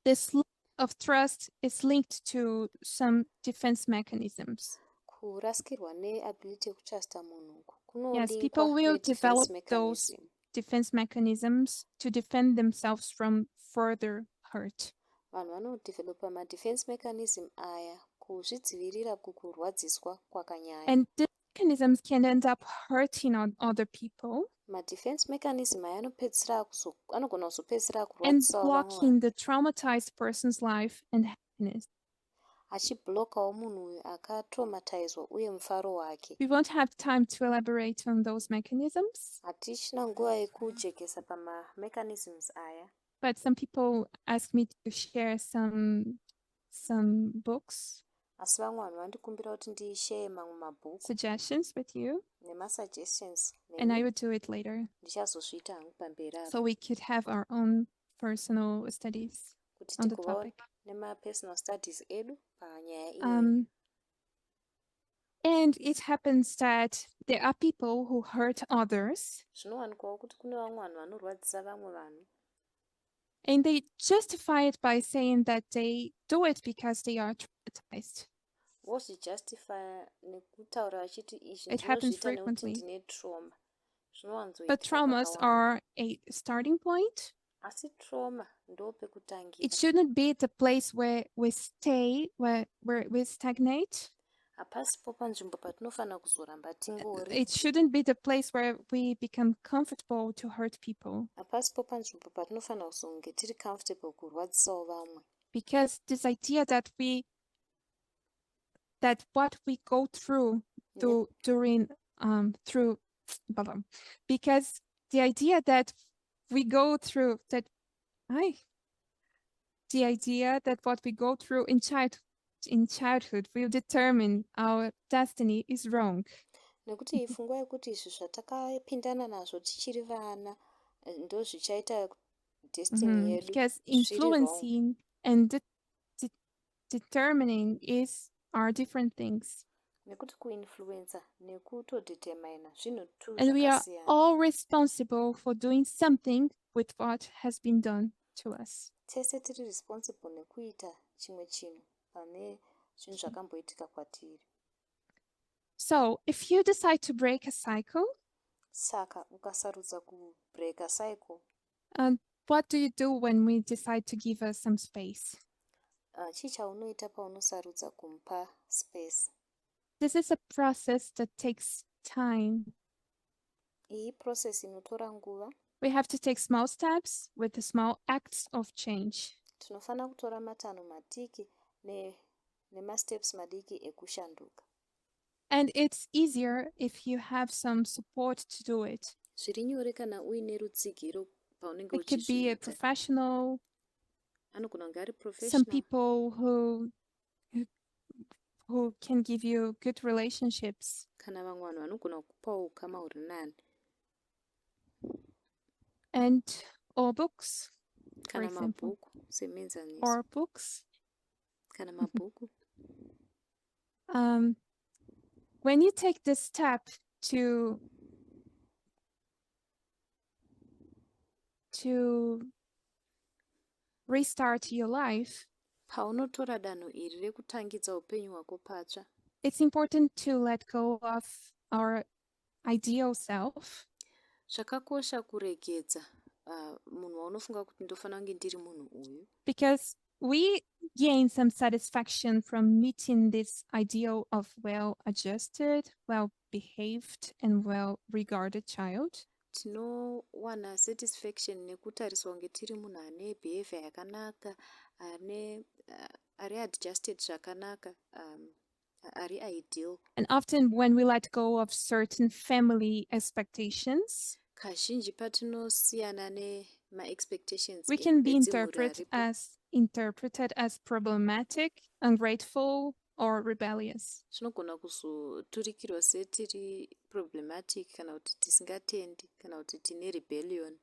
This lack of trust is linked to some defense mechanisms. Kurasikirwa neability yekutrusta munhu Yes, people will develop nedefense those mechanism. defense mechanisms to defend themselves from further hurt. Vanhu vanodevelopa madefense mechanism aya kuzvidzivirira kukurwadziswa kwakanyanya. And these mechanisms can end up hurting other people Madefense mechanism aya anogona kuzopedzisira and kurwadzisawo vamwe vanhu, blocking the traumatized person's life and happiness. achiblokawo munhu uyu akatraumatizwa uye mufaro wake. We won't have time to elaborate on those mechanisms, Hatichina nguva yekujekesa pamamechanisms aya, but some people ask me to share some some books asi vamwe vanhu vandikumbira kuti ndishare mamwe mabhuku suggestions with you, nemasuggestions and I nemi would do it later. ndichazozviita hangu pamberi So apo we could have our own personal studies kuti on the tigovawo topic. nemapersonal studies edu panyaya iyoyo. And it happens that there are people who hurt others zvinowanikwawo kuti kune vamwe vanhu vanorwadzisa vamwe vanhu and they justify it by saying that they do it because they are traumatized. vozvijustifya nekutaura vachiti izvi It happens ndinozviita nekuti frequently. ndine trauma. But Zvinowanzoitika traumas pakawanda. are a starting point. Asi trauma ndo It pekutangira. shouldn't be the place where we stay, where we stagnate. Hapasipo panzvimbo patinofanira kuzoramba tingori. It shouldn't be the place where we become comfortable to hurt people. Hapasipo panzvimbo patinofanira kuzonge tiri comfortable kurwadzisawo vamwe. Because this idea that what we go through during because the idea that we go through that the idea that what we go through in childhood will determine our destiny is wrong. Nekuti ifungwa yekuti izvi zvatakapindana nazvo tichiri vana ndo zvichaita destiny yedu. Because influencing and determining are different things. Nekuti kuinfluenza nekutodetermina zvinhu tu And we are zvakasiyana. all responsible for doing something with what has been done to us. Tese tiri responsible nekuita chimwe chinhu pane zvinhu zvakamboitika kwatiri. So if you decide to break a cycle, Saka ukasarudza kubreak a cycle, what do you do when we decide to give us some space? chii chaunoita paunosarudza kumupa space? This is a process that takes time. Iyi process inotora nguva. We have to take small steps with the small acts of change. Tinofanira kutora matanho madiki nemasteps madiki ekushanduka. And it's easier if you have some support to do it. Zviri nyore kana uine rutsigiro paunenge It could be a uchizviita. professional, Anogona kunge ari some professional. people who can give you good relationships. Kana vamwe vanhu vanogona kukupawo ukama huri nani. Or books, for Kana example. mabhuku semenzaniso. Or books. Kana mabhuku. When you take this step to restart your life, Paunotora danho iri rekutangidza upenyu hwako patsva, it's important to let go of our ideal self. zvakakosha kuregedza munhu waunofunga kuti ndofanira kunge ndiri munhu uyu. Because we gain some satisfaction from meeting this ideal of well-adjusted, well-behaved, and well-regarded child. Tinowana satisfaction nekutariswa kunge tiri munhu ane behavior yakanaka, ari adjusted zvakanaka, ari ideal. And often when we let go of certain family expectations, Kazhinji patinosiyana nema-expectations we can be edzimhuri aripo. interpreted as problematic, ungrateful, or rebellious. Zvinogona kuzoturikirwa setiri problematic kana kuti tisingatendi kana kuti tine rebellion.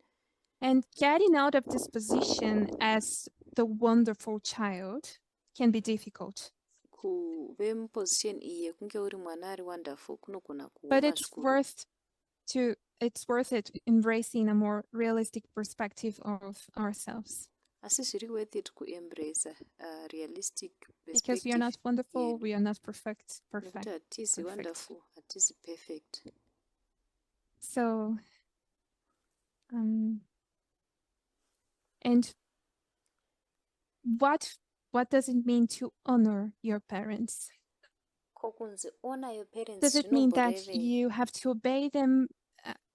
And getting out of this position as the wonderful child can be difficult. Kuve muposition iyi yekunge uri mwana ari wonderful kunogona But kuoma it's zvikuru. worth it embracing a more realistic perspective of ourselves. Asi zviri worth it kuembrace realistic Because perspective. we are not wonderful, yedu. we are not perfect. Nekuti hatizi wonderful, hatizi perfect. So, and what does it mean to honor your parents? Kokunzi honor your parents Does it mean that zvinomborevei? you have to obey them,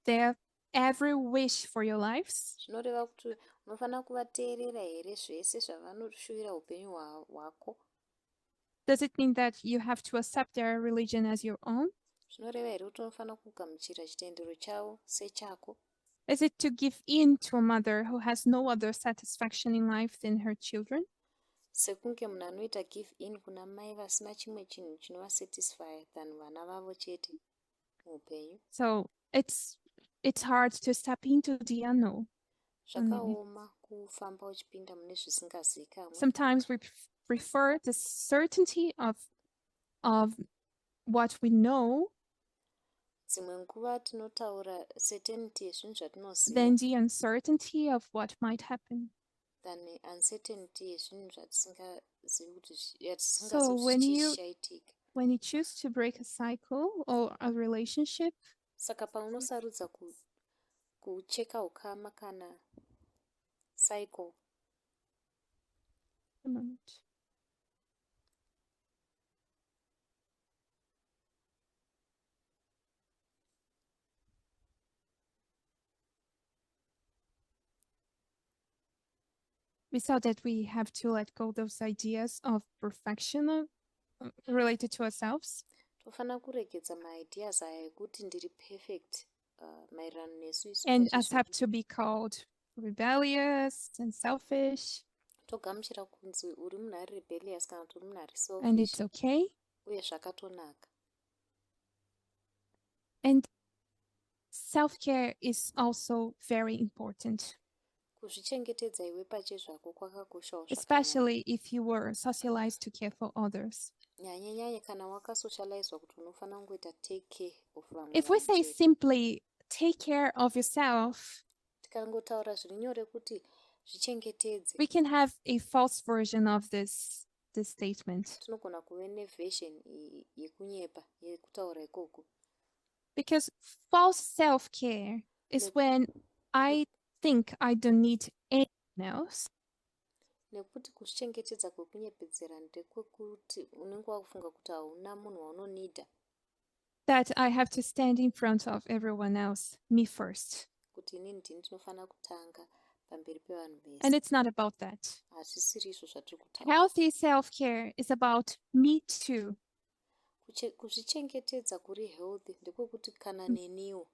their every wish for your lives? Zvinoreva kuti unofanira kuvateerera here zvese zvavanoshuvira upenyu hwako? Does it mean that you have to accept their religion as your own? Zvinoreva here kuti unofanira kugamuchira chitendero chavo sechako? Is it to give in to a mother who has no other satisfaction in life than her children? sekunge munhu anoita give in kuna mai vasina chimwe chinhu chinovasatisfy than vana vavo chete muupenyu. So it's hard to step into the unknown. Zvakaoma kufamba uchipinda mune zvisingazivikanwa. Sometimes we prefer the certainty of what we know Dzimwe nguva tinotaura certainty yezvinhu zvatinoziva than the uncertainty of what might happen. than uncertainty yezvinhu zvatisingazivi kuti So when you zvichaitika. choose to break a cycle or a relationship, Saka paunosarudza kucheka ukama kana cycle. a moment. We saw that we have to let go those ideas of perfection related to ourselves. Tofana kuregedza maideas aya ekuti ndiri perfect maererano nesu isu And pachesu. accept to be called rebellious and selfish, Togamuchira kunzi uri munhu ari rebellious kana kuti uri munhu ari and it's selfish okay. uye zvakatonaka. And self-care is also very important, Kuzvichengetedza iwe pachezvako kwakakoshawo zvakanyanya. especially if you were socialized to care for others. Nyanye kana wakasocializwa kuti unofanira kungoita take care of vamwe If we vanhu say chete. simply take care of yourself, Tikangotaura zviri nyore kuti zvichengetedze, we can have a false version of this statement, tinogona kuve neversion yekunyepa yekutaura ikoko. because false self-care is when I think I don't need anyone else, Nekuti kuzvichengetedza kwekunyepedzera ndekwekuti unenge wakufunga kuti hauna munhu waunonidha, that I have to stand in front of everyone else, me first. kuti inini ndini ndinofanira kutanga pamberi pevanhu And vese. it's not about that. Hazvisiri izvo zvatiri kutaura. Healthy self-care is about me too. Kuzvichengetedza kuri healthy ndekwekuti kana neniwo,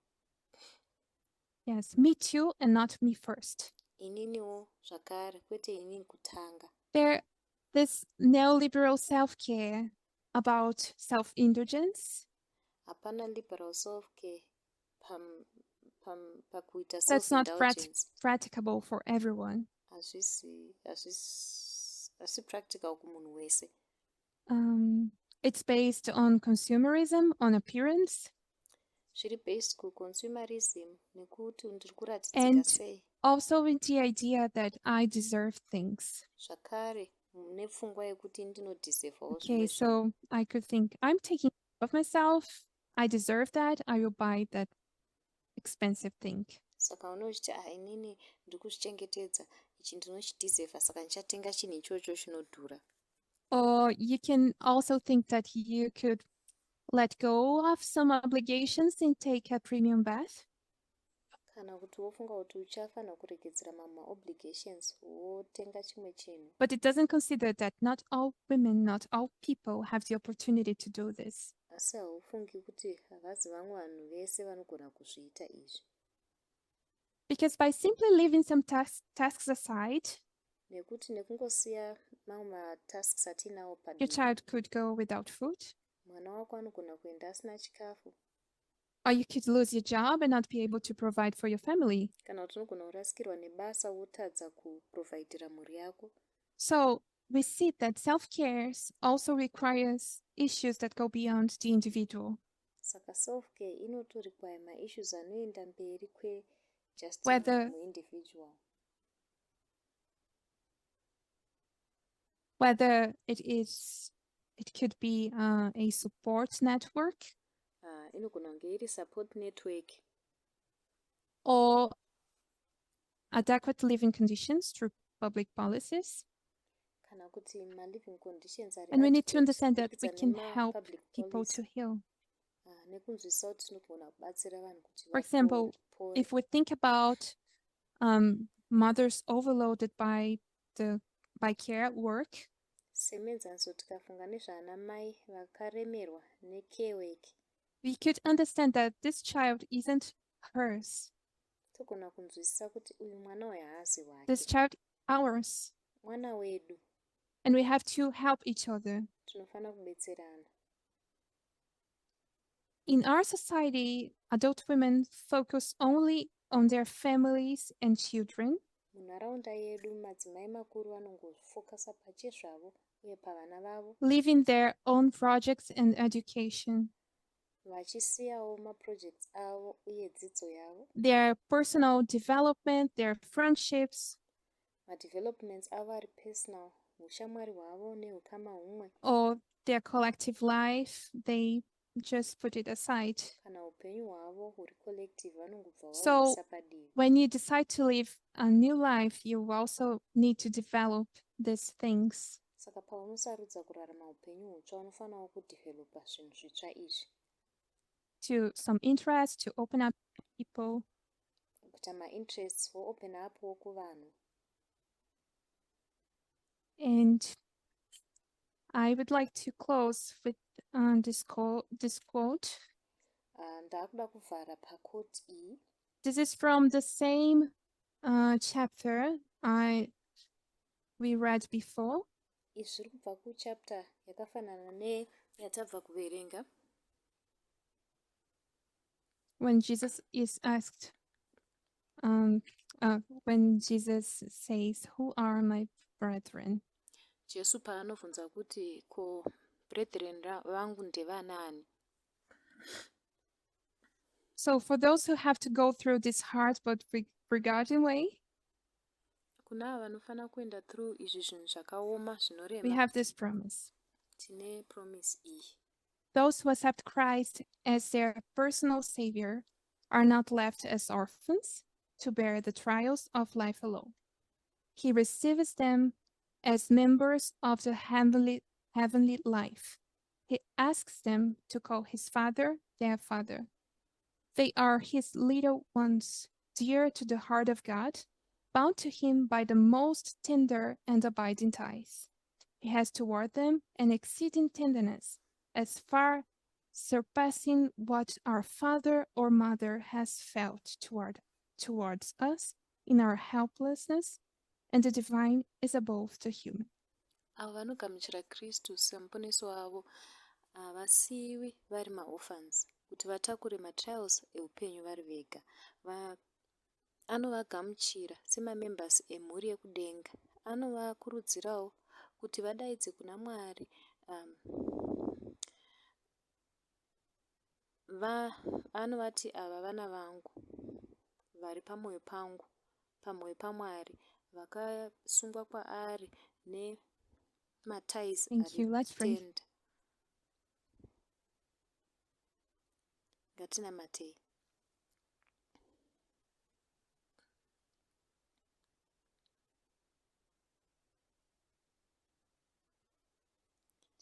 Yes, me too and not me first. ininiwo zvakare, kwete inini kutanga. This neoliberal self-care about self-indulgence, Hapana liberal self-care pakuita that's not self-indulgence. practicable for everyone. Hasi practical kumunhu wese. It's based on consumerism, on appearance, Zviri based kuconsumerism nekuti ndiri kuratidzika and sei. also with the idea that I deserve things. Zvakare nepfungwa yekuti ndinodeservawo Okay, zvimwe zvinhu. so I could think, I'm taking care of myself, I deserve that, I will buy that expensive thing. Saka unochiti inini ndiri kuzvichengetedza, ichi ndinochideserva saka ndichatenga chinhu ichocho chinodhura. Or you can also think that you could let go of some obligations and take a premium bath. Kana kuti wofunga kuti uchafanira kuregedzera mamwe obligations wotenga chimwe chinhu. But it doesn't consider that not all women, not all people have the opportunity to do this. Asi haufungi kuti havazi vamwe vanhu vese vanogona kuzviita izvi. Because by simply leaving some tasks aside, Nekuti nekungosiya mamwe matasks atinawo your padivi, child could go without food, mwana wako anogona kuenda asina chikafu, or you could lose your job and not be able to provide for your family. kana kuti unogona kurasikirwa nebasa wotadza kuprovhaidhira mhuri yako. So we see that self-care also requires issues that go beyond the individual, Saka self-care inotorequire maissues anoenda mberi just Whether- muindividual. whether it could be a support network Inogona kunge iri support network or adequate living conditions through public policies. kana kuti ma-living conditions ari And we need to adequate understand that we kubudikidza can nema help public people to policy. heal. Nekunzwisa kuti tinogona kubatsira vanhu kuti For example, vapore. if we think about mothers overloaded by care at work, Semenzanso tikafunga nezvana mai vakaremerwa necare work, we could understand that this child isn't hers. togona kunzwisisa kuti uyu mwana uyu haasi This wake, child ours. mwana wedu. and we have to help each other. Tinofanira kubetserana. In our society, adult women focus only on their families and children, Munharaunda yedu madzimai makuru vanongofokasa pachezvavo uye pavana vavo, leaving their own projects and education. vachisiyawo maprojects avo uye dzidzo yavo. Their personal development, their friendships, Madevelopments avo ari personal, ushamwari hwavo nehukama humwe, or their collective life, they just put it aside. kana upenyu hwavo huri collective vanongobva So vahubvisa padivi. when you decide to live a new life, you also need to develop these things. Saka paunosarudza kurarama upenyu hutsva unofanawo kudhivhelopa zvinhu zvitsva izvi, To some interest, to open up to people. kuita mainterests open upwo kuvanhu. And I would like to close with this quote. Ndakuda kuvhara pakoti iyi. This is from the same chapter we read before. Izvi zviri kubva kuchapter yakafanana neyatabva kuverenga. When Jesus is asked, when Jesus says, "Who are my brethren?" Jesu paanovhunza kuti ko brethren vangu ndevanaani. So for those who have to go through this hard but regarding way, Kuna ava vanofana kuenda through izvi zvinhu zvakaoma we zvinorema, have this promise. tine promise iyi. Those who accept Christ as their personal savior are not left as orphans to bear the trials of life alone. He receives them as members of the heavenly life. He asks them to call his Father their Father. They are his little ones, dear to the heart of God, bound to him by the most tender and abiding ties. He has toward them an exceeding tenderness, as far surpassing what our father or mother has felt towards us in our helplessness, and the divine is above the human. Avo vanogamuchira Kristu semuponesi wavo havasiyiwi vari maorphans kuti vatakure matrials eupenyu vari vega. Anovagamuchira semamembers emhuri yekudenga. Anovakurudzirawo kuti vadaidze kuna Mwari, anovati ava vana vangu vari pamwoyo pangu, pamwoyo paMwari, vakasungwa kwaari nematais ari tenda. Ngatinamatei.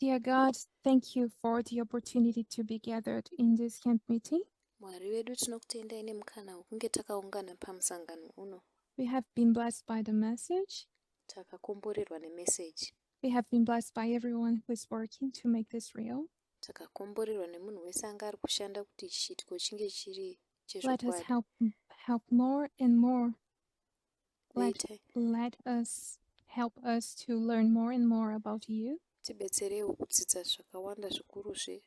Dear God, thank you for the opportunity to be gathered in this camp meeting. Mwari wedu tinokutendai nemukana wekunge takaungana pamusangano uno. We have been blessed by the message. Takakomborerwa nemeseji. We have been blessed by everyone who is working to make this real. Takakomborerwa nemunhu wese anga ari kushanda kuti chiitiko chinge chiri Let us chezvokwadi. help more and more. Let Help us to learn more and more about you. Tibetserewo kudzidza zvakawanda zvikuruzve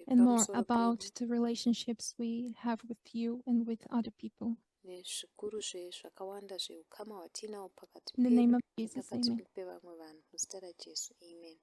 And more zvepamusoro about penyu, the relationships we have with you and with other people. nezvikuruzve zvakawanda zveukama hwatinawo pakati In the name pedu of Jesus, nepakati amen. pevamwe vanhu. Muzita raJesu, amen.